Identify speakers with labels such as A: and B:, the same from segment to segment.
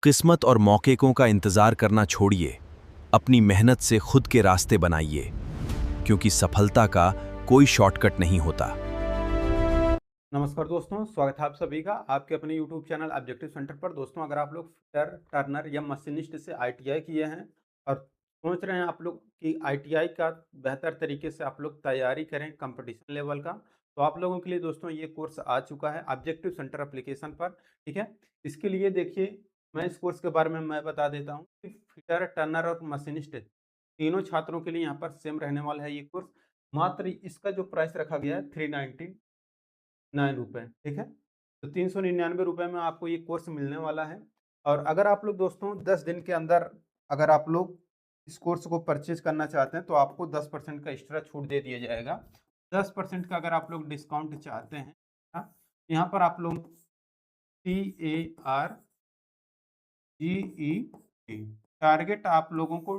A: किस्मत और मौकेकों का इंतजार करना छोड़िए, अपनी मेहनत से खुद के रास्ते बनाइए, क्योंकि सफलता का कोई शॉर्टकट नहीं होता।
B: नमस्कार दोस्तों, स्वागत है आप सभी का आपके अपने YouTube चैनल ऑब्जेक्टिव सेंटर पर। दोस्तों, अगर आप लोग फिटर टर्नर या मशीनिस्ट से ITI किए हैं और सोच रहे हैं आप लोग कि ITI का बेहतर तरीके से आप लोग तैयारी करें कंपटीशन लेवल का, तो आप लोगों के लिए दोस्तों ये कोर्स आ चुका है ऑब्जेक्टिव सेंटर एप्लीकेशन पर। ठीक है, इसके लिए देखिए, मैं इस कोर्स के बारे में मैं बता देता हूँ कि फिटर टर्नर और मशीनिस्ट तीनों छात्रों के लिए यहाँ पर सेम रहने वाला है ये कोर्स। मात्र इसका जो प्राइस रखा गया है 399 रुपये। ठीक है, तो 399 रुपये में आपको ये कोर्स मिलने वाला है। और अगर आप लोग दोस्तों 10 दिन के अंदर अगर आप लोग इस कोर्स को परचेज करना चाहते हैं तो आपको 10% का एक्स्ट्रा छूट दे दिया जाएगा। 10% का अगर आप लोग डिस्काउंट चाहते हैं, हाँ, यहाँ पर आप लोग TARGET टारगेट आप लोगों को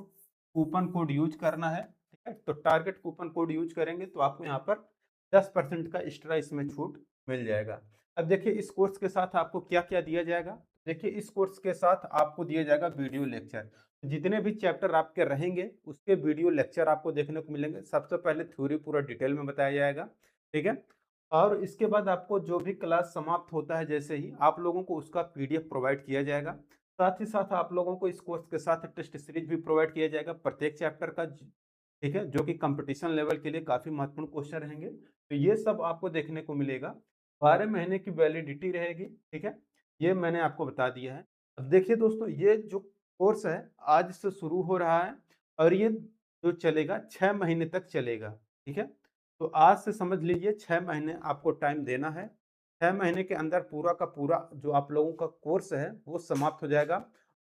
B: कूपन कोड यूज करना है। ठीक है, तो टारगेट कूपन कोड यूज करेंगे तो आपको यहाँ पर 10% का एक्स्ट्रा इसमें छूट मिल जाएगा। अब देखिए, इस कोर्स के साथ आपको क्या क्या दिया जाएगा। देखिए, इस कोर्स के साथ आपको दिया जाएगा वीडियो लेक्चर। जितने भी चैप्टर आपके रहेंगे उसके वीडियो लेक्चर आपको देखने को मिलेंगे। सबसे पहले थ्योरी पूरा डिटेल में बताया जाएगा। ठीक है, और इसके बाद आपको जो भी क्लास समाप्त होता है जैसे ही आप लोगों को उसका PDF प्रोवाइड किया जाएगा। साथ ही साथ आप लोगों को इस कोर्स के साथ टेस्ट सीरीज भी प्रोवाइड किया जाएगा प्रत्येक चैप्टर का। ठीक है, जो कि कंपटीशन लेवल के लिए काफ़ी महत्वपूर्ण क्वेश्चन रहेंगे। तो ये सब आपको देखने को मिलेगा। 12 महीने की वैलिडिटी रहेगी। ठीक है, ये मैंने आपको बता दिया है। अब देखिए दोस्तों, ये जो कोर्स है आज से शुरू हो रहा है और ये जो चलेगा 6 महीने तक चलेगा। ठीक है, तो आज से समझ लीजिए 6 महीने आपको टाइम देना है। 6 महीने के अंदर पूरा का पूरा जो आप लोगों का कोर्स है वो समाप्त हो जाएगा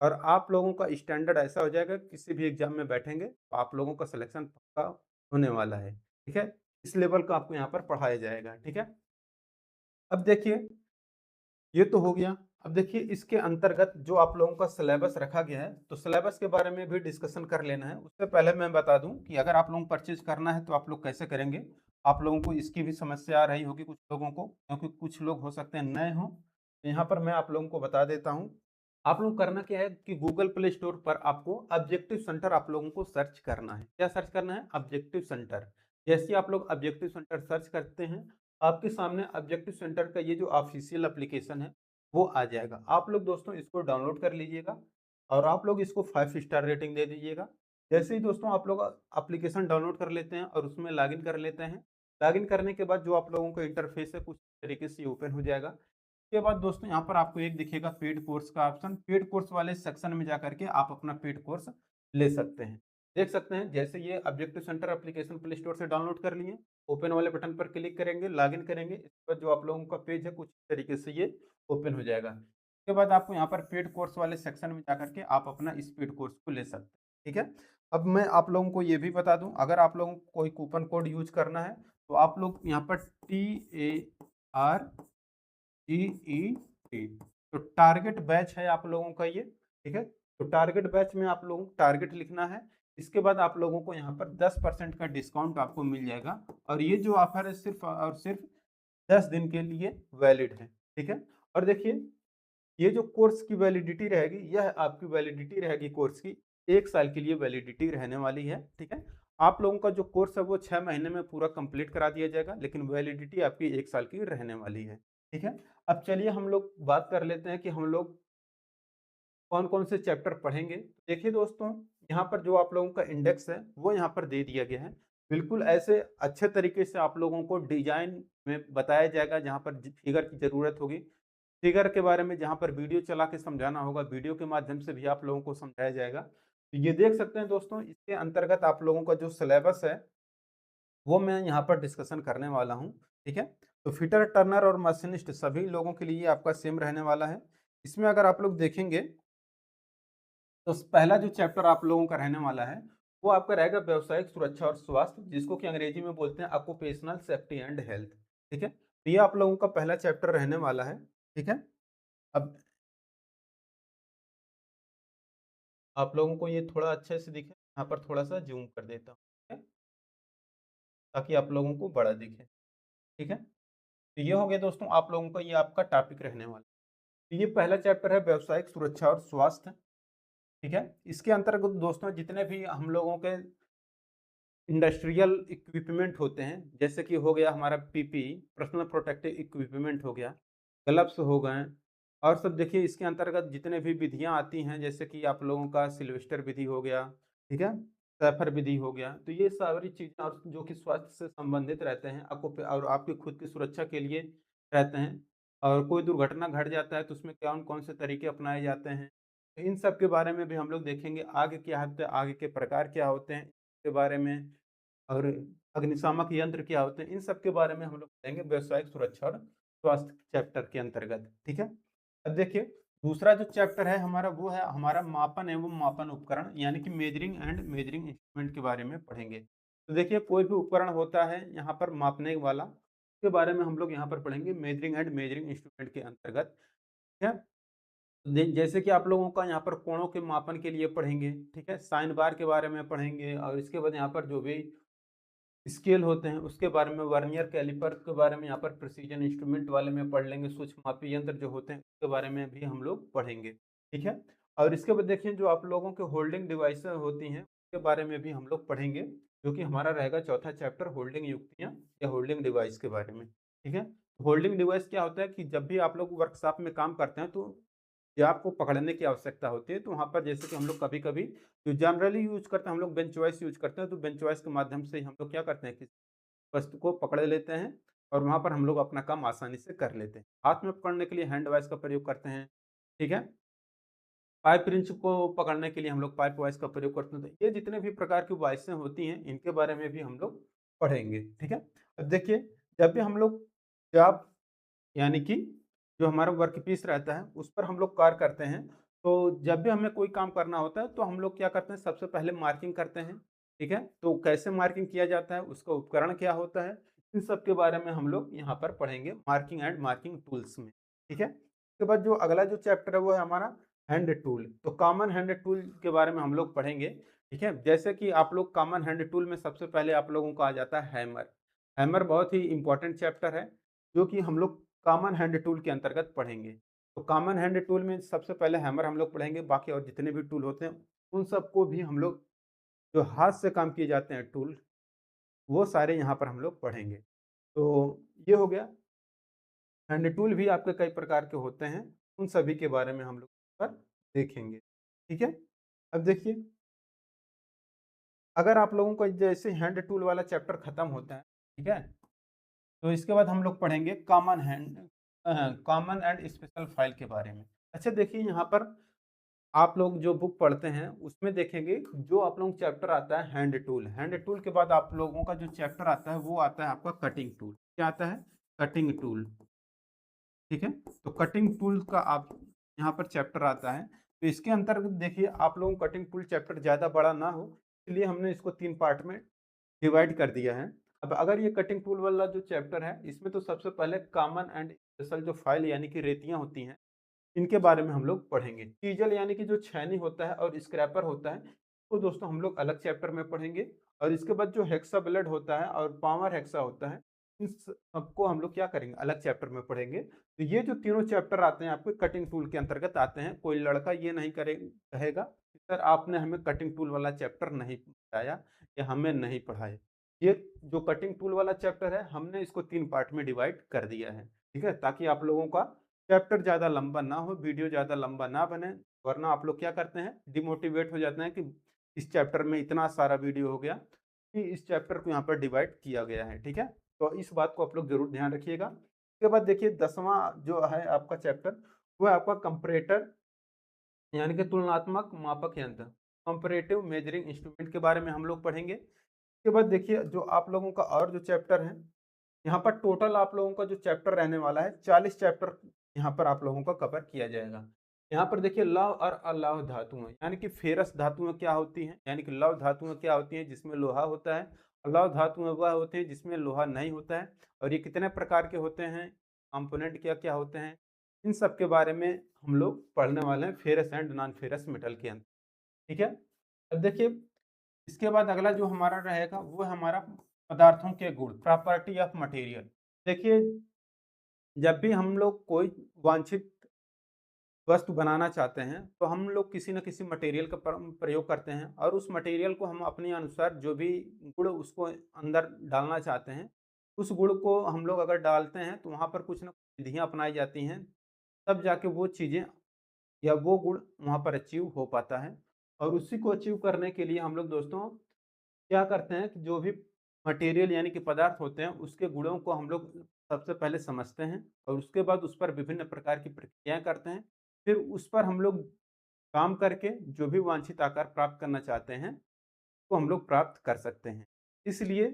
B: और आप लोगों का स्टैंडर्ड ऐसा हो जाएगा कि किसी भी एग्जाम में बैठेंगे तो आप लोगों का सिलेक्शन पक्का होने वाला है। ठीक है, इस लेवल का आपको यहाँ पर पढ़ाया जाएगा। ठीक है, अब देखिए, ये तो हो गया। अब देखिए, इसके अंतर्गत जो आप लोगों का सिलेबस रखा गया है तो सिलेबस के बारे में भी डिस्कशन कर लेना है। उससे पहले मैं बता दूं कि अगर आप लोगों को परचेज करना है तो आप लोग कैसे करेंगे। आप लोगों को इसकी भी समस्या आ रही होगी कुछ लोगों को, क्योंकि कुछ लोग हो सकते हैं नए हों। तो यहाँ पर मैं आप लोगों को बता देता हूँ। आप लोग करना क्या है कि गूगल प्ले स्टोर पर आपको ऑब्जेक्टिव सेंटर आप लोगों को सर्च करना है। क्या सर्च करना है? Objective centre. जैसे आप लोग ऑब्जेक्टिव सेंटर सर्च करते हैं, आपके सामने ऑब्जेक्टिव सेंटर का ये जो ऑफिशियल एप्लीकेशन है वो आ जाएगा। आप लोग दोस्तों इसको डाउनलोड कर लीजिएगा और आप लोग इसको 5 स्टार रेटिंग दे दीजिएगा। जैसे ही दोस्तों आप लोग एप्लीकेशन डाउनलोड कर लेते हैं और उसमें लॉगिन कर लेते हैं, लॉगिन करने के बाद जो आप लोगों का इंटरफेस है कुछ तरीके से ओपन हो जाएगा। उसके बाद दोस्तों यहाँ पर आपको एक दिखेगा पेड कोर्स का ऑप्शन। पेड कोर्स वाले सेक्शन में जाकर के आप अपना पेड कोर्स ले सकते हैं। देख सकते हैं, जैसे ये objective centre application play store से डाउनलोड कर लिए, ओपन वाले बटन पर क्लिक करेंगे, लॉगिन करेंगे। इसके बाद जो आप लोगों का पेज है कुछ तरीके से ये ओपन हो जाएगा। उसके बाद आपको यहाँ पर पेड कोर्स वाले सेक्शन में जाकर के आप अपना इस पेड कोर्स को ले सकते हैं। ठीक है, अब मैं आप लोगों को ये भी बता दूं, अगर आप लोगों को कोई कूपन कोड यूज करना है तो आप लोग यहाँ पर TARGET, तो टारगेट बैच है आप लोगों का ये। ठीक है, तो टारगेट बैच में आप लोगों को टारगेट लिखना है। इसके बाद आप लोगों को यहाँ पर 10% का डिस्काउंट आपको मिल जाएगा और ये जो ऑफर है सिर्फ और सिर्फ 10 दिन के लिए वैलिड है। ठीक है, और देखिए, ये जो कोर्स की वैलिडिटी रहेगी, यह आपकी वैलिडिटी रहेगी कोर्स की 1 साल के लिए वैलिडिटी रहने वाली है। ठीक है, आप लोगों का जो कोर्स है वो 6 महीने में पूरा कंप्लीट करा दिया जाएगा, लेकिन वैलिडिटी आपकी 1 साल की रहने वाली है। ठीक है, अब चलिए हम लोग बात कर लेते हैं कि हम लोग कौन कौन से चैप्टर पढ़ेंगे। देखिए दोस्तों, यहाँ पर जो आप लोगों का इंडेक्स है वो यहाँ पर दे दिया गया है। बिल्कुल ऐसे अच्छे तरीके से आप लोगों को डिजाइन में बताया जाएगा। जहाँ पर फिगर की जरूरत होगी, फिगर के बारे में जहाँ पर वीडियो चला के समझाना होगा, वीडियो के माध्यम से भी आप लोगों को समझाया जाएगा। तो ये देख सकते हैं दोस्तों, इसके अंतर्गत आप लोगों का जो सिलेबस है वो मैं यहाँ पर डिस्कशन करने वाला हूँ। ठीक है, तो फिटर टर्नर और मशीनिस्ट सभी लोगों के लिए आपका सेम रहने वाला है। इसमें अगर आप लोग देखेंगे तो पहला जो चैप्टर आप लोगों का रहने वाला है वो आपका रहेगा व्यावसायिक सुरक्षा और स्वास्थ्य, जिसको कि अंग्रेजी में बोलते हैं ऑक्यूपेशनल सेफ्टी एंड हेल्थ। ठीक है, तो ये आप लोगों का पहला चैप्टर रहने वाला है। ठीक है, अब आप लोगों को ये थोड़ा अच्छे से दिखे, यहाँ पर थोड़ा सा जूम कर देता हूँ। ठीक है, ताकि आप लोगों को बड़ा दिखे। ठीक है, तो ये हो गया दोस्तों, आप लोगों का ये आपका टॉपिक रहने वाला है। ये पहला चैप्टर है व्यावसायिक सुरक्षा और स्वास्थ्य, ठीक है? इसके अंतर्गत दोस्तों जितने भी हम लोगों के इंडस्ट्रियल इक्विपमेंट होते हैं, जैसे कि हो गया हमारा पीपीई, पर्सनल प्रोटेक्टिव इक्विपमेंट हो गया, ग्लव्स हो गए, और सब देखिए इसके अंतर्गत जितने भी विधियाँ आती हैं, जैसे कि आप लोगों का सिल्वेस्टर विधि हो गया, ठीक है? सैफर विधि हो गया, तो ये सारी चीज़ें और जो कि स्वास्थ्य से संबंधित रहते हैं, आपको और आपकी खुद की सुरक्षा के लिए रहते हैं, और कोई दुर्घटना घट जाता है तो उसमें कौन-कौन से तरीके अपनाए जाते हैं, तो इन सब के बारे में भी हम लोग देखेंगे। आगे क्या होता है, आगे के प्रकार क्या होते हैं, इसके बारे में, और अग्निशामक यंत्र क्या होते हैं, इन सब के बारे में हम लोग पढ़ेंगे व्यावसायिक सुरक्षा और स्वास्थ्य चैप्टर के अंतर्गत, ठीक है? अब देखिए दूसरा जो चैप्टर है हमारा, वो है हमारा मापन एवं मापन उपकरण, यानी कि मेजरिंग एंड मेजरिंग इंस्ट्रूमेंट के बारे में पढ़ेंगे। तो देखिए कोई भी उपकरण होता है यहाँ पर मापने वाला, उसके बारे में हम लोग यहाँ पर पढ़ेंगे मेजरिंग एंड मेजरिंग इंस्ट्रूमेंट के अंतर्गत, ठीक है? जैसे कि आप लोगों का यहाँ पर कोणों के मापन के लिए पढ़ेंगे, ठीक है? साइन बार के बारे में पढ़ेंगे, और इसके बाद यहाँ पर जो भी स्केल होते हैं उसके बारे में, वर्नियर कैलिपर के बारे में यहाँ पर प्रिसीजन इंस्ट्रूमेंट वाले में पढ़ लेंगे, सूक्ष्ममापी यंत्र जो होते हैं उसके बारे में भी हम लोग पढ़ेंगे, ठीक है? और इसके बाद देखिए जो आप लोगों के होल्डिंग डिवाइस होती हैं उसके बारे में भी हम लोग पढ़ेंगे, जो कि हमारा रहेगा चौथा चैप्टर, होल्डिंग युक्तियाँ या होल्डिंग डिवाइस के बारे में, ठीक है? होल्डिंग डिवाइस क्या होता है कि जब भी आप लोग वर्कशॉप में काम करते हैं तो या आपको पकड़ने की आवश्यकता होती है, तो वहाँ पर जैसे कि हम लोग कभी-कभी जो जनरली यूज़ करते हैं, हम लोग बेंच वाइस यूज़ करते हैं, तो बेंच वाइस के माध्यम से हम लोग क्या करते हैं कि वस्तु को पकड़ लेते हैं, और वहाँ पर हम लोग अपना काम आसानी से कर लेते हैं। हाथ में पकड़ने के लिए हैंड वाइस का प्रयोग करते हैं, ठीक है? पाइप रिंच को पकड़ने के लिए हम लोग पाइप वाइस का प्रयोग करते हैं। तो ये जितने भी प्रकार की वाइसें होती हैं, इनके बारे में भी हम लोग पढ़ेंगे, ठीक है? अब देखिए जब भी हम लोग जॉब, यानी कि जो हमारा वर्क पीस रहता है, उस पर हम लोग कार्य करते हैं। तो जब भी हमें कोई काम करना होता है, तो हम लोग क्या करते हैं, सबसे पहले मार्किंग करते हैं, ठीक है? तो कैसे मार्किंग किया जाता है, उसका उपकरण क्या होता है, इन सब के बारे में हम लोग यहाँ पर पढ़ेंगे मार्किंग एंड मार्किंग टूल्स में, ठीक है? उसके बाद जो अगला जो चैप्टर है, वो है हमारा हैंड टूल। तो कॉमन हैंड टूल के बारे में हम लोग पढ़ेंगे, ठीक है? जैसे कि आप लोग कॉमन हैंड टूल में सबसे पहले आप लोगों को आ जाता है हैमर। हैमर बहुत ही इम्पोर्टेंट चैप्टर है, जो कि हम लोग कॉमन हैंड टूल के अंतर्गत पढ़ेंगे। तो कॉमन हैंड टूल में सबसे पहले हैमर हम लोग पढ़ेंगे, बाकी और जितने भी टूल होते हैं, उन सबको भी हम लोग, जो हाथ से काम किए जाते हैं टूल, वो सारे यहाँ पर हम लोग पढ़ेंगे। तो ये हो गया, हैंड टूल भी आपके कई प्रकार के होते हैं, उन सभी के बारे में हम लोग पर देखेंगे, ठीक है? अब देखिए, अगर आप लोगों का जैसे हैंड टूल वाला चैप्टर खत्म होता है, ठीक है? तो इसके बाद हम लोग पढ़ेंगे कॉमन एंड स्पेशल फाइल के बारे में। अच्छा देखिए यहाँ पर आप लोग जो बुक पढ़ते हैं उसमें देखेंगे, जो आप लोग चैप्टर आता है हैंड टूल के बाद आप लोगों का जो चैप्टर आता है वो आता है आपका कटिंग टूल। क्या आता है? कटिंग टूल, ठीक है? तो कटिंग टूल का आप यहाँ पर चैप्टर आता है। तो इसके अंतर्गत देखिए आप लोगों को कटिंग टूल चैप्टर ज़्यादा बड़ा ना हो, इसलिए हमने इसको 3 पार्ट में डिवाइड कर दिया है। अब अगर ये कटिंग टूल वाला जो चैप्टर है, इसमें तो सबसे पहले कॉमन एंड स्पेशल जो फाइल यानी कि रेतियाँ होती हैं, इनके बारे में हम लोग पढ़ेंगे। टीजल यानी कि जो छैनी होता है और स्क्रैपर होता है, तो दोस्तों हम लोग अलग चैप्टर में पढ़ेंगे। और इसके बाद जो हेक्सा ब्लेड होता है और पावर हेक्सा होता है, इन सबको हम लोग क्या करेंगे, अलग चैप्टर में पढ़ेंगे। तो ये जो तीनों चैप्टर आते हैं आपके कटिंग टूल के अंतर्गत आते हैं। कोई लड़का ये नहीं कहेगा कि सर आपने हमें कटिंग टूल वाला चैप्टर नहीं बताया या हमें नहीं पढ़ाया। ये जो कटिंग टूल वाला चैप्टर है, हमने इसको 3 पार्ट में डिवाइड कर दिया है, ठीक है? ताकि आप लोगों का चैप्टर ज़्यादा लंबा ना हो, वीडियो ज़्यादा लंबा ना बने, वरना आप लोग क्या करते हैं, डिमोटिवेट हो जाते हैं कि इस चैप्टर में इतना सारा वीडियो हो गया, कि इस चैप्टर को यहाँ पर डिवाइड किया गया है, ठीक है? तो इस बात को आप लोग ज़रूर ध्यान रखिएगा। उसके बाद देखिए 10वां जो है आपका चैप्टर, वो है आपका कंपैरेटर, यानी कि तुलनात्मक मापक यंत्र, कंपैरेटिव मेजरिंग इंस्ट्रूमेंट के बारे में हम लोग पढ़ेंगे। उसके बाद देखिए जो आप लोगों का और जो चैप्टर है, यहाँ पर टोटल आप लोगों का जो चैप्टर रहने वाला है, 40 चैप्टर यहाँ पर आप लोगों का कवर किया जाएगा। यहाँ पर देखिए लौह और अलौह धातुएँ, यानी कि फेरस धातुएँ क्या होती हैं, यानी कि लौह धातुएँ क्या होती हैं जिसमें लोहा होता है, अलौह धातुएँ वह होती हैं जिसमें लोहा नहीं होता है, और ये कितने प्रकार के होते हैं, कंपोनेंट क्या-क्या होते हैं, इन सब के बारे में हम लोग पढ़ने वाले हैं ferrous and non ferrous metal के अंदर, ठीक है? अब देखिए इसके बाद अगला जो हमारा रहेगा वो है हमारा पदार्थों के गुण, प्रॉपर्टी ऑफ मटेरियल। देखिए जब भी हम लोग कोई वांछित वस्तु बनाना चाहते हैं तो हम लोग किसी न किसी मटेरियल का प्रयोग करते हैं और उस मटेरियल को हम अपने अनुसार जो भी गुण उसको अंदर डालना चाहते हैं, उस गुण को हम लोग अगर डालते हैं तो वहाँ पर कुछ न कुछ विधियाँ अपनाई जाती हैं, तब जाके वो चीज़ें या वो गुण वहाँ पर अचीव हो पाता है। और उसी को अचीव करने के लिए हम लोग दोस्तों क्या करते हैं कि जो भी मटेरियल यानी कि पदार्थ होते हैं, उसके गुणों को हम लोग सबसे पहले समझते हैं और उसके बाद उस पर विभिन्न प्रकार की प्रक्रियाएँ करते हैं। फिर उस पर हम लोग काम करके जो भी वांछित आकार प्राप्त करना चाहते हैं, वो हम लोग प्राप्त कर सकते हैं। इसलिए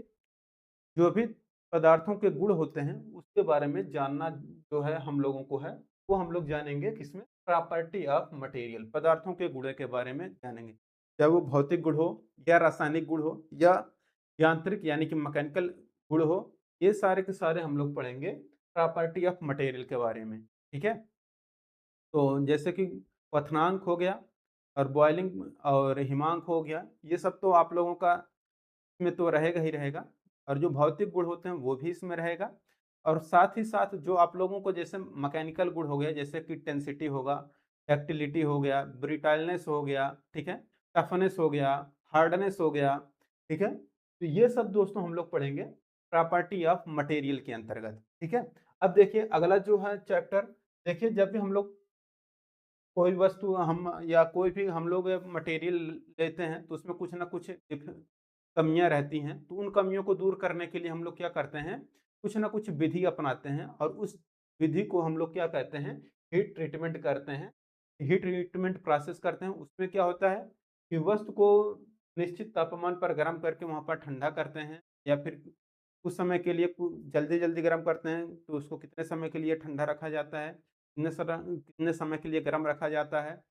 B: जो भी पदार्थों के गुण होते हैं, उसके बारे में जानना जो है हम लोगों को है, वो हम लोग जानेंगे किसमें? प्रॉपर्टी ऑफ मटेरियल, पदार्थों के गुण के बारे में जानेंगे। चाहे वो भौतिक गुण हो या रासायनिक गुण हो या यांत्रिक यानी कि मैकेनिकल गुण हो, ये सारे के सारे हम लोग पढ़ेंगे प्रॉपर्टी ऑफ मटेरियल के बारे में, ठीक है? तो जैसे कि क्वथनांक हो गया और बॉइलिंग और हिमांक हो गया, ये सब तो आप लोगों का इसमें तो रहेगा ही रहेगा और जो भौतिक गुण होते हैं वो भी इसमें रहेगा और साथ ही साथ जो आप लोगों को जैसे मैकेनिकल गुण हो गया जैसे कि टेंसिटी होगा, डक्टिलिटी हो गया, ब्रिटाइलनेस हो गया, ठीक है, टफनेस हो गया, हार्डनेस हो गया, ठीक है, तो ये सब दोस्तों हम लोग पढ़ेंगे प्रॉपर्टी ऑफ मटेरियल के अंतर्गत, ठीक है। अब देखिए अगला जो है चैप्टर, देखिए जब भी हम लोग कोई वस्तु हम या कोई भी हम लोग मटेरियल लेते हैं तो उसमें कुछ ना कुछ कमियां रहती हैं, तो उन कमियों को दूर करने के लिए हम लोग क्या करते हैं, कुछ ना कुछ विधि अपनाते हैं और उस विधि को हम लोग क्या कहते हैं, हीट ट्रीटमेंट करते हैं। हीट ट्रीटमेंट प्रोसेस करते हैं, उसमें क्या होता है कि वस्तु को निश्चित तापमान पर गर्म करके वहाँ पर ठंडा करते हैं या फिर कुछ समय के लिए जल्दी जल्दी गर्म करते हैं तो उसको कितने समय के लिए ठंडा रखा जाता है, कितने समय के लिए गर्म रखा जाता है।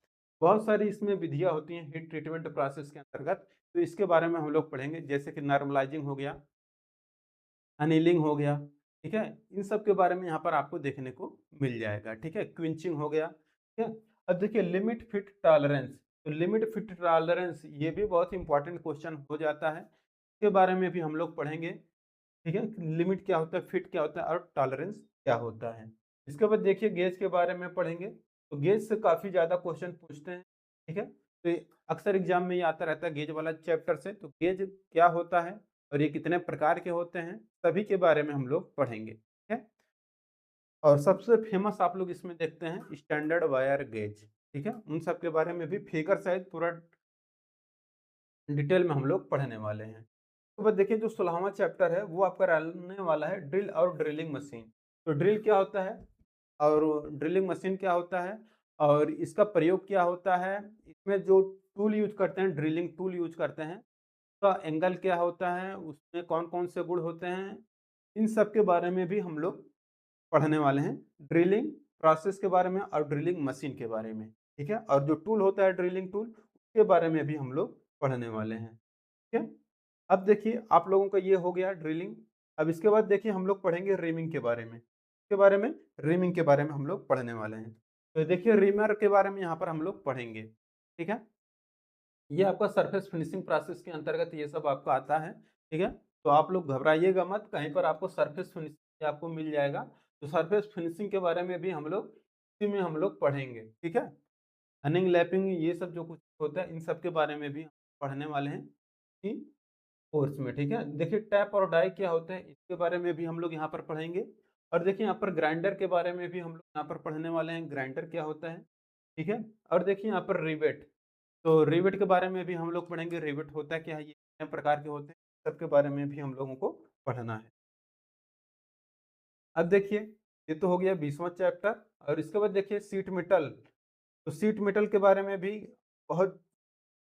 B: बहुत सारी इसमें विधियाँ होती हैं हीट ट्रीटमेंट प्रोसेस के अंतर्गत, तो इसके बारे में हम लोग पढ़ेंगे जैसे कि नॉर्मलाइजिंग हो गया, अनिलिंग हो गया, ठीक है? इन सब के बारे में यहाँ पर आपको देखने को मिल जाएगा, ठीक है? क्विंचिंग हो गया, ठीक है? अब देखिए लिमिट फिट टॉलरेंस, तो लिमिट फिट टॉलरेंस ये भी बहुत इंपॉर्टेंट क्वेश्चन हो जाता है, इसके बारे में भी हम लोग पढ़ेंगे, ठीक है? लिमिट क्या होता है, फिट क्या होता है और टॉलरेंस क्या होता है। इसके बाद देखिए गेज के बारे में पढ़ेंगे, तो गेज से काफ़ी ज़्यादा क्वेश्चन पूछते हैं, ठीक है? तो ये अक्सर एग्जाम में ये आता रहता है गेज वाला चैप्टर से, तो गेज क्या होता है और ये कितने प्रकार के होते हैं, सभी के बारे में हम लोग पढ़ेंगे, ठीक है? और सबसे फेमस आप लोग इसमें देखते हैं स्टैंडर्ड वायर गेज, ठीक है? उन सब के बारे में भी फिगर सहित पूरा डिटेल में हम लोग पढ़ने वाले हैं। तो बस देखिए जो 16वां चैप्टर है वो आपका रहने वाला है ड्रिल और ड्रिलिंग मशीन। तो ड्रिल क्या होता है और ड्रिलिंग मशीन क्या होता है और इसका प्रयोग क्या होता है, इसमें जो टूल यूज करते हैं, ड्रिलिंग टूल यूज करते हैं, उसका एंगल क्या होता है, उसमें कौन-कौन से गुण होते हैं, इन सब के बारे में भी हम लोग पढ़ने वाले हैं। ड्रिलिंग प्रोसेस के बारे में और ड्रिलिंग मशीन के बारे में, ठीक है? और जो टूल होता है ड्रिलिंग टूल, उसके बारे में भी हम लोग पढ़ने वाले हैं, ठीक है? अब देखिए आप लोगों का ये हो गया ड्रिलिंग। अब इसके बाद देखिए हम लोग पढ़ेंगे रीमिंग के बारे में। इसके बारे में रीमिंग के बारे में हम लोग पढ़ने वाले हैं। तो देखिए रीमर के बारे में यहाँ पर हम लोग पढ़ेंगे, ठीक है? ये आपका सरफेस फिनिशिंग प्रोसेस के अंतर्गत ये सब आपका आता है, ठीक है? तो आप लोग घबराइएगा मत, कहीं पर आपको सरफेस फिनिशिंग आपको मिल जाएगा। तो सरफेस फिनिशिंग के बारे में भी हम लोग इसी में हम लोग पढ़ेंगे, ठीक है? हनिंग, लैपिंग ये सब जो कुछ होता है, इन सब के बारे में भी पढ़ने वाले हैं कि कोर्स में, ठीक है? देखिए टैप और डाई क्या होता है, इसके बारे में भी हम लोग यहाँ पर पढ़ेंगे और देखिए यहाँ पर ग्राइंडर के बारे में भी हम लोग यहाँ पर पढ़ने वाले हैं, ग्राइंडर क्या होता है, ठीक है? और देखिए यहाँ पर रिवेट, तो रिवेट के बारे में भी हम लोग पढ़ेंगे, रिवेट होता क्या है, ये कितने प्रकार के होते हैं, सबके बारे में भी हम लोगों को पढ़ना है। अब देखिए, ये तो हो गया 20वां चैप्टर और इसके बाद देखिए शीट मेटल, तो शीट मेटल के बारे में भी बहुत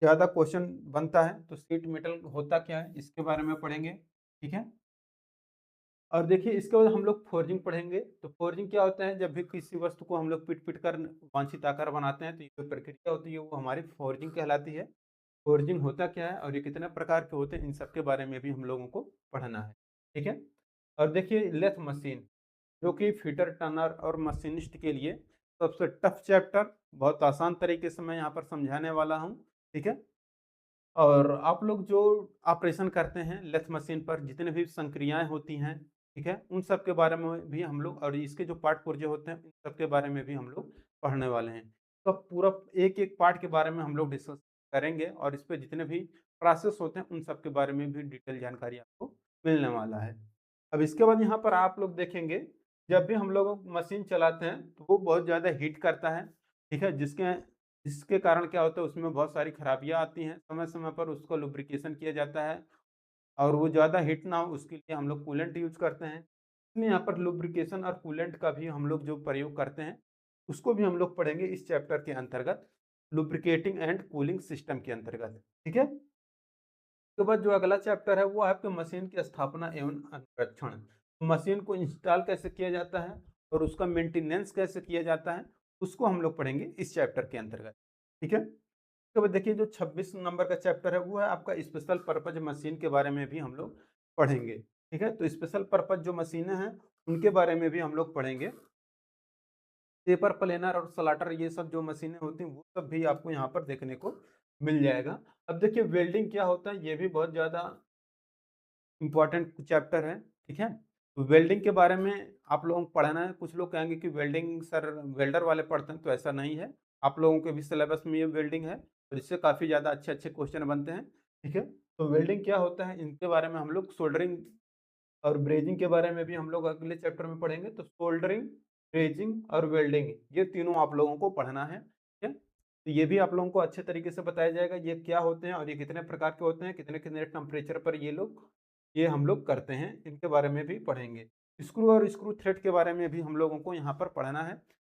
B: ज़्यादा क्वेश्चन बनता है, तो शीट मेटल होता क्या है, इसके बारे में पढ़ेंगे, ठीक है? और देखिए इसके बाद हम लोग फोर्जिंग पढ़ेंगे, तो फोर्जिंग क्या होता है, जब भी किसी वस्तु को हम लोग पीट-पीट कर वांछित आकार बनाते हैं, तो ये जो प्रक्रिया होती है वो हमारी फोर्जिंग कहलाती है। फोर्जिंग होता क्या है और ये कितने प्रकार के होते हैं, इन सब के बारे में भी हम लोगों को पढ़ना है, ठीक है? और देखिए लेथ मशीन, जो कि फिटर, टर्नर और मशीनिस्ट के लिए सबसे टफ चैप्टर, बहुत आसान तरीके से मैं यहाँ पर समझाने वाला हूँ, ठीक है? और आप लोग जो ऑपरेशन करते हैं लेथ मशीन पर, जितने भी संक्रियाएँ होती हैं, ठीक है? उन सब के बारे में भी हम लोग और इसके जो पार्ट पुर्जे होते हैं, इन सब के बारे में भी हम लोग पढ़ने वाले हैं। तो पूरा एक-एक पार्ट के बारे में हम लोग डिस्कस करेंगे और इस पे जितने भी प्रोसेस होते हैं उन सब के बारे में भी डिटेल जानकारी आपको मिलने वाला है। अब इसके बाद यहाँ पर आप लोग देखेंगे, जब भी हम लोग मशीन चलाते हैं तो वो बहुत ज़्यादा हीट करता है, ठीक है? जिसके कारण क्या होता है, उसमें बहुत सारी खराबियाँ आती हैं। समय-समय पर उसको लुब्रिकेशन किया जाता है और वो ज़्यादा हीट ना हो उसके लिए हम लोग कूलेंट यूज़ करते हैं। इसलिए यहाँ पर लुब्रिकेशन और कूलेंट का भी हम लोग जो प्रयोग करते हैं, उसको भी हम लोग पढ़ेंगे इस चैप्टर के अंतर्गत, लुब्रिकेटिंग एंड कूलिंग सिस्टम के अंतर्गत, ठीक है? उसके बाद जो अगला चैप्टर है वो है आपके मशीन की स्थापना एवं अनुरक्षण। मशीन को इंस्टॉल कैसे किया जाता है और उसका मेंटेनेंस कैसे किया जाता है, उसको हम लोग पढ़ेंगे इस चैप्टर के अंतर्गत, ठीक है? उसके बाद देखिए जो 26 नंबर का चैप्टर है वो है आपका स्पेशल पर्पज मशीन के बारे में भी हम लोग पढ़ेंगे, ठीक है? तो स्पेशल पर्पज जो मशीनें हैं उनके बारे में भी हम लोग पढ़ेंगे। पेपर प्लेनर और स्लाटर ये सब जो मशीनें होती हैं वो सब भी आपको यहाँ पर देखने को मिल जाएगा। अब देखिए वेल्डिंग क्या होता है, ये भी बहुत ज़्यादा इम्पोर्टेंट चैप्टर है, ठीक है? तो वेल्डिंग के बारे में आप लोगों को पढ़ना है। कुछ लोग कहेंगे कि वेल्डिंग सर वेल्डर वाले पढ़ते हैं, तो ऐसा नहीं है। आप लोगों के भी सिलेबस में ये वेल्डिंग है, तो इससे काफ़ी ज़्यादा अच्छे-अच्छे क्वेश्चन बनते हैं, ठीक है? तो वेल्डिंग क्या होता है, इनके बारे में हम लोग सोल्डरिंग और ब्रेजिंग के बारे में भी हम लोग अगले चैप्टर में पढ़ेंगे। तो सोल्डरिंग, ब्रेजिंग और वेल्डिंग ये तीनों आप लोगों को पढ़ना है, ठीक है? तो ये भी आप लोगों को अच्छे तरीके से बताया जाएगा, ये क्या होते हैं और ये कितने प्रकार के होते हैं, कितने-कितने टेम्परेचर पर ये हम लोग करते हैं, इनके बारे में भी पढ़ेंगे। स्क्रू और स्क्रू थ्रेड के बारे में भी हम लोगों को यहाँ पर पढ़ना है,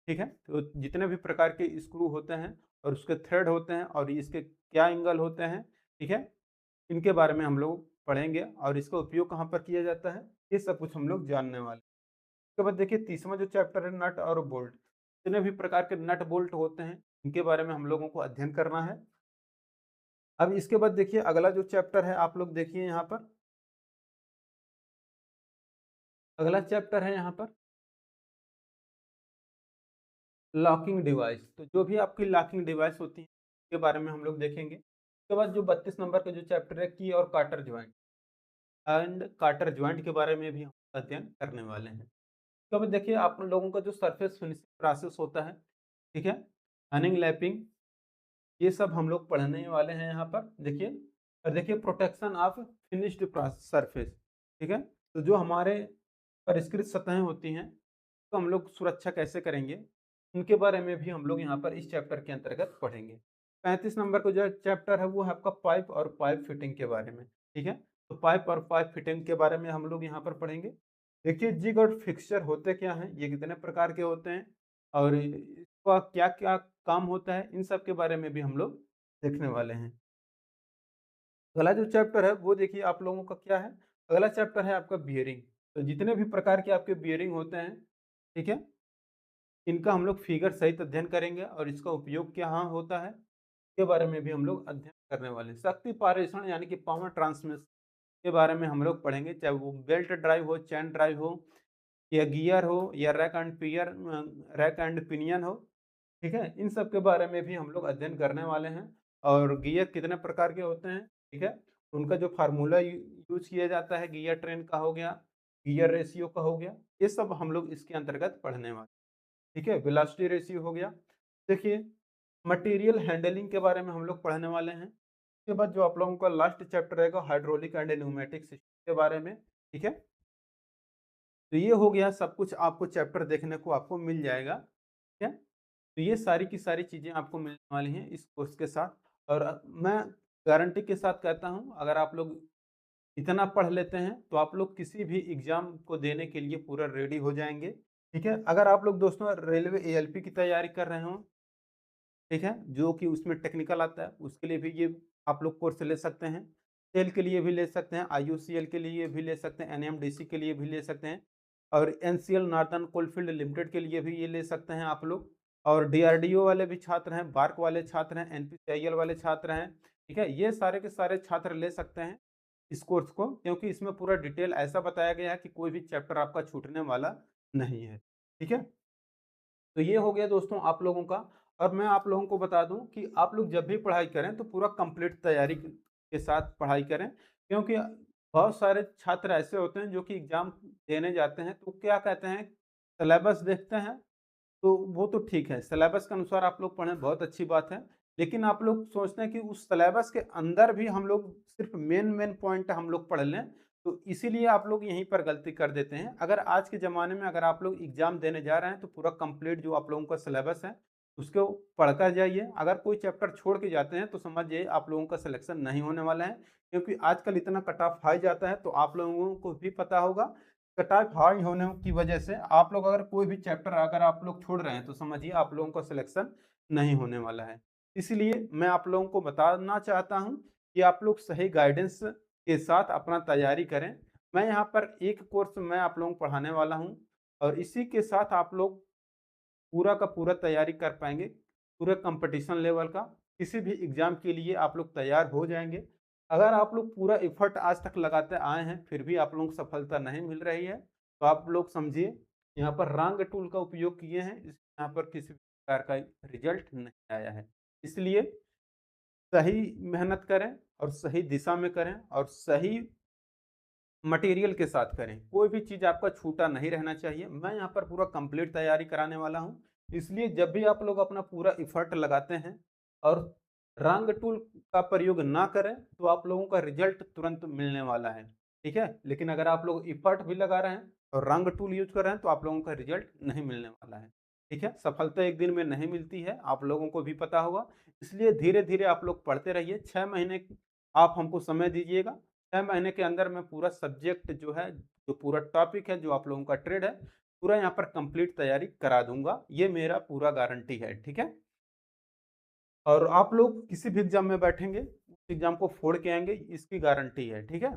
B: ठीक है? तो जितने भी प्रकार के स्क्रू होते हैं और उसके थ्रेड होते हैं और इसके क्या एंगल होते हैं, ठीक है? इनके बारे में हम लोग पढ़ेंगे और इसका उपयोग कहाँ पर किया जाता है, ये सब कुछ हम लोग जानने वाले हैं। उसके बाद देखिए तीसरा जो चैप्टर है नट और बोल्ट, जितने भी प्रकार के नट बोल्ट होते हैं, इनके बारे में हम लोगों को अध्ययन करना है। अब इसके बाद देखिए अगला जो चैप्टर है आप लोग देखिए यहाँ पर, अगला चैप्टर है यहाँ पर लॉकिंग डिवाइस। तो जो भी आपकी लॉकिंग डिवाइस होती है, उसके बारे में हम लोग देखेंगे। उसके बाद जो 32 नंबर का जो चैप्टर है की और Carter joint and Carter joint के बारे में भी हम अध्ययन करने वाले हैं। तो अभी देखिए आप लोगों का जो सरफेस फिनिशिंग प्रोसेस होता है, ठीक है? हनिंग लैपिंग ये सब हम लोग पढ़ने वाले हैं यहाँ पर देखिए। और देखिए प्रोटेक्शन ऑफ फिनिश्ड सरफेस, ठीक है? तो जो हमारे परिष्कृत सतहें होती हैं, तो हम लोग सुरक्षा कैसे करेंगे, उनके बारे में भी हम लोग यहाँ पर इस चैप्टर के अंतर्गत पढ़ेंगे। 35 नंबर का जो चैप्टर है वो है आपका पाइप और पाइप फिटिंग के बारे में, ठीक है? तो पाइप और पाइप फिटिंग के बारे में हम लोग यहाँ पर पढ़ेंगे। देखिए जिग और फिक्सचर होते क्या हैं, ये कितने प्रकार के होते हैं और इसका क्या-क्या काम होता है, इन सब के बारे में भी हम लोग देखने वाले हैं। अगला जो चैप्टर है वो देखिए आप लोगों का क्या है, अगला चैप्टर है आपका बियरिंग। तो जितने भी प्रकार के आपके बियरिंग होते हैं, ठीक है? इनका हम लोग फिगर सहित अध्ययन करेंगे और इसका उपयोग क्या हाँ होता है, के बारे में भी हम लोग अध्ययन करने वाले हैं। शक्ति पारेषण यानी कि पावर ट्रांसमिशन के बारे में हम लोग पढ़ेंगे, चाहे वो बेल्ट ड्राइव हो, चैन ड्राइव हो या गियर हो या रैक एंड पिनियन हो, ठीक है? इन सब के बारे में भी हम लोग अध्ययन करने वाले हैं और गियर कितने प्रकार के होते हैं, ठीक है? उनका जो फार्मूला यूज़ किया जाता है, गियर ट्रेन का हो गया, गियर रेशियो का हो गया, ये सब हम लोग इसके अंतर्गत पढ़ने वाले, ठीक है? वेलोसिटी रेशियो हो गया। देखिए मटेरियल हैंडलिंग के बारे में हम लोग पढ़ने वाले हैं। उसके बाद जो आप लोगों का लास्ट चैप्टर रहेगा हाइड्रोलिक एंड न्यूमेटिक सिस्टम के बारे में, ठीक है? तो ये हो गया सब कुछ, आपको चैप्टर देखने को आपको मिल जाएगा, ठीक है? तो ये सारी की सारी चीज़ें आपको मिलने वाली हैं इस कोर्स के साथ और मैं गारंटी के साथ कहता हूँ अगर आप लोग इतना पढ़ लेते हैं तो आप लोग किसी भी एग्ज़ाम को देने के लिए पूरा रेडी हो जाएँगे, ठीक है? अगर आप लोग दोस्तों रेलवे एएलपी की तैयारी कर रहे हों, ठीक है? जो कि उसमें टेक्निकल आता है, उसके लिए भी ये आप लोग कोर्स ले सकते हैं। सेल के लिए भी ले सकते हैं, आईयूसीएल के लिए भी ले सकते हैं, एनएमडीसी के लिए भी ले सकते हैं और एनसीएल नॉर्दर्न कोलफील्ड लिमिटेड के लिए भी ये ले सकते हैं आप लोग और डीआरडीओ वाले भी छात्र हैं, बार्क वाले छात्र हैं, एनपीसीआईएल वाले छात्र हैं, ठीक है? ये सारे के सारे छात्र ले सकते हैं इस कोर्स को क्योंकि इसमें पूरा डिटेल ऐसा बताया गया है कि कोई भी चैप्टर आपका छूटने वाला नहीं है, ठीक है? तो ये हो गया दोस्तों आप लोगों का और मैं आप लोगों को बता दूं कि आप लोग जब भी पढ़ाई करें तो पूरा कंप्लीट तैयारी के साथ पढ़ाई करें क्योंकि बहुत सारे छात्र ऐसे होते हैं जो कि एग्जाम देने जाते हैं तो क्या कहते हैं सिलेबस देखते हैं तो वो तो ठीक है, सिलेबस के अनुसार आप लोग पढ़ें, बहुत अच्छी बात है। लेकिन आप लोग सोचते हैं कि उस सिलेबस के अंदर भी हम लोग सिर्फ़ मेन पॉइंट हम लोग पढ़ लें, तो इसीलिए आप लोग यहीं पर गलती कर देते हैं। अगर आज के ज़माने में अगर आप लोग एग्ज़ाम देने जा रहे हैं, तो पूरा कंप्लीट जो आप लोगों का सिलेबस है, उसको पढ़कर जाइए। अगर कोई चैप्टर छोड़ के जाते हैं, तो समझिए आप लोगों का सिलेक्शन नहीं होने वाला है, क्योंकि आजकल इतना कट ऑफ हाई जाता है, तो आप लोगों को भी पता होगा कट ऑफ हाई होने की वजह से आप लोग अगर कोई भी चैप्टर अगर आप लोग छोड़ रहे हैं, तो समझिए आप लोगों का सिलेक्शन नहीं होने वाला है। इसलिए मैं आप लोगों को बताना चाहता हूँ कि आप लोग सही गाइडेंस के साथ अपना तैयारी करें। मैं यहाँ पर एक कोर्स मैं आप लोगों को पढ़ाने वाला हूँ और इसी के साथ आप लोग पूरा का पूरा तैयारी कर पाएँगे, पूरे कॉम्पिटिशन लेवल का, किसी भी एग्ज़ाम के लिए आप लोग तैयार हो जाएँगे। अगर आप लोग पूरा एफ़र्ट आज तक लगाते आए हैं, फिर भी आप लोगों को सफलता नहीं मिल रही है, तो आप लोग समझिए यहाँ पर रॉन्ग टूल का उपयोग किए हैं, यहाँ पर किसी भी प्रकार का रिज़ल्ट नहीं आया है। इसलिए सही मेहनत करें और सही दिशा में करें और सही मटेरियल के साथ करें। कोई भी चीज़ आपका छूटा नहीं रहना चाहिए। मैं यहाँ पर पूरा कंप्लीट तैयारी कराने वाला हूँ। इसलिए जब भी आप लोग अपना पूरा एफ़र्ट लगाते हैं और रॉन्ग टूल का प्रयोग ना करें, तो आप लोगों का रिज़ल्ट तुरंत मिलने वाला है। ठीक है? लेकिन अगर आप लोग एफ़र्ट भी लगा रहे हैं और रॉन्ग टूल यूज़ कर रहे हैं, तो आप लोगों का रिज़ल्ट नहीं मिलने वाला है। ठीक है? सफलता एक दिन में नहीं मिलती है, आप लोगों को भी पता होगा। इसलिए धीरे-धीरे आप लोग पढ़ते रहिए। 6 महीने आप हमको समय दीजिएगा। 6 महीने के अंदर मैं पूरा सब्जेक्ट जो है, जो पूरा टॉपिक है, जो आप लोगों का ट्रेड है, पूरा यहाँ पर कंप्लीट तैयारी करा दूँगा। ये मेरा पूरा गारंटी है, ठीक है? और आप लोग किसी भी एग्ज़ाम में बैठेंगे, उस एग्ज़ाम को फोड़ के आएँगे, इसकी गारंटी है, ठीक है?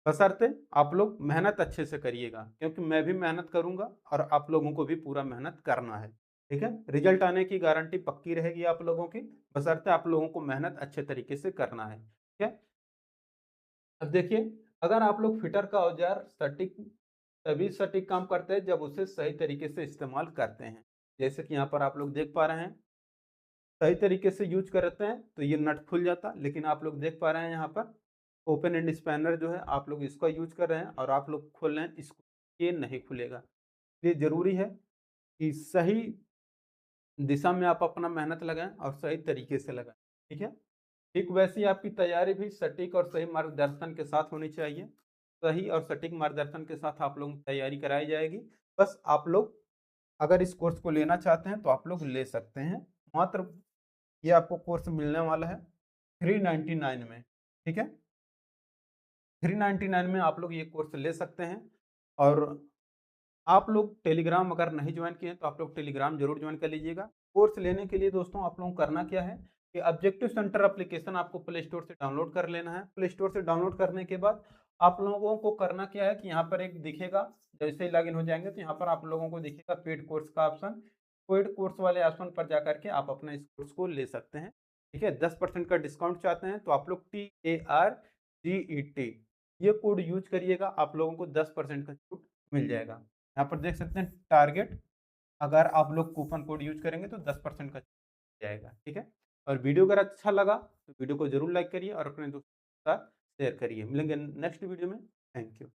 B: बशर्ते आप लोग मेहनत अच्छे से करिएगा, क्योंकि मैं भी मेहनत करूँगा और आप लोगों को भी पूरा मेहनत करना है, ठीक है? रिज़ल्ट आने की गारंटी पक्की रहेगी आप लोगों की, बशर्ते आप लोगों को मेहनत अच्छे तरीके से करना है, ठीक है? अब देखिए, अगर आप लोग फिटर का औज़ार सटीक तभी सटीक काम करते हैं जब उसे सही तरीके से इस्तेमाल करते हैं। जैसे कि यहाँ पर आप लोग देख पा रहे हैं, सही तरीके से यूज़ करते हैं तो ये नट खुल जाता, लेकिन आप लोग देख पा रहे हैं यहाँ पर ओपन एंड स्पैनर जो है आप लोग इसका यूज़ कर रहे हैं और आप लोग खोल रहे हैं इसको, ये नहीं खुलेगा। ये ज़रूरी है कि सही दिशा में आप अपना मेहनत लगाएँ और सही तरीके से लगाएँ, ठीक है? ठीक वैसे ही आपकी तैयारी भी सटीक और सही मार्गदर्शन के साथ होनी चाहिए। सही और सटीक मार्गदर्शन के साथ आप लोगों की तैयारी कराई जाएगी। बस आप लोग अगर इस कोर्स को लेना चाहते हैं तो आप लोग ले सकते हैं। मात्र ये आपको कोर्स मिलने वाला है 399 में, ठीक है? 399 में आप लोग ये कोर्स ले सकते हैं और आप लोग टेलीग्राम अगर नहीं ज्वाइन किए हैं तो आप लोग टेलीग्राम जरूर ज्वाइन कर लीजिएगा। कोर्स लेने के लिए दोस्तों आप लोगों को करना क्या है कि ऑब्जेक्टिव सेंटर एप्लीकेशन आपको प्ले स्टोर से डाउनलोड कर लेना है। प्ले स्टोर से डाउनलोड करने के बाद आप लोगों को करना क्या है कि यहाँ पर एक दिखेगा, जैसे ही लॉगिन हो जाएंगे तो यहाँ पर आप लोगों को दिखेगा पेड कोर्स का ऑप्शन। पेड कोर्स वाले ऑप्शन पर जा करके आप अपना इस कोर्स को ले सकते हैं, ठीक है? 10% का डिस्काउंट चाहते हैं तो आप लोग TARGET ये कोड यूज करिएगा, आप लोगों को 10% का छूट मिल जाएगा। यहाँ पर देख सकते हैं टारगेट, अगर आप लोग कूपन कोड यूज करेंगे तो 10% का जाएगा, ठीक है? और वीडियो अगर अच्छा लगा तो वीडियो को जरूर लाइक करिए और अपने दोस्तों के साथ शेयर करिए। मिलेंगे नेक्स्ट वीडियो में। Thank you.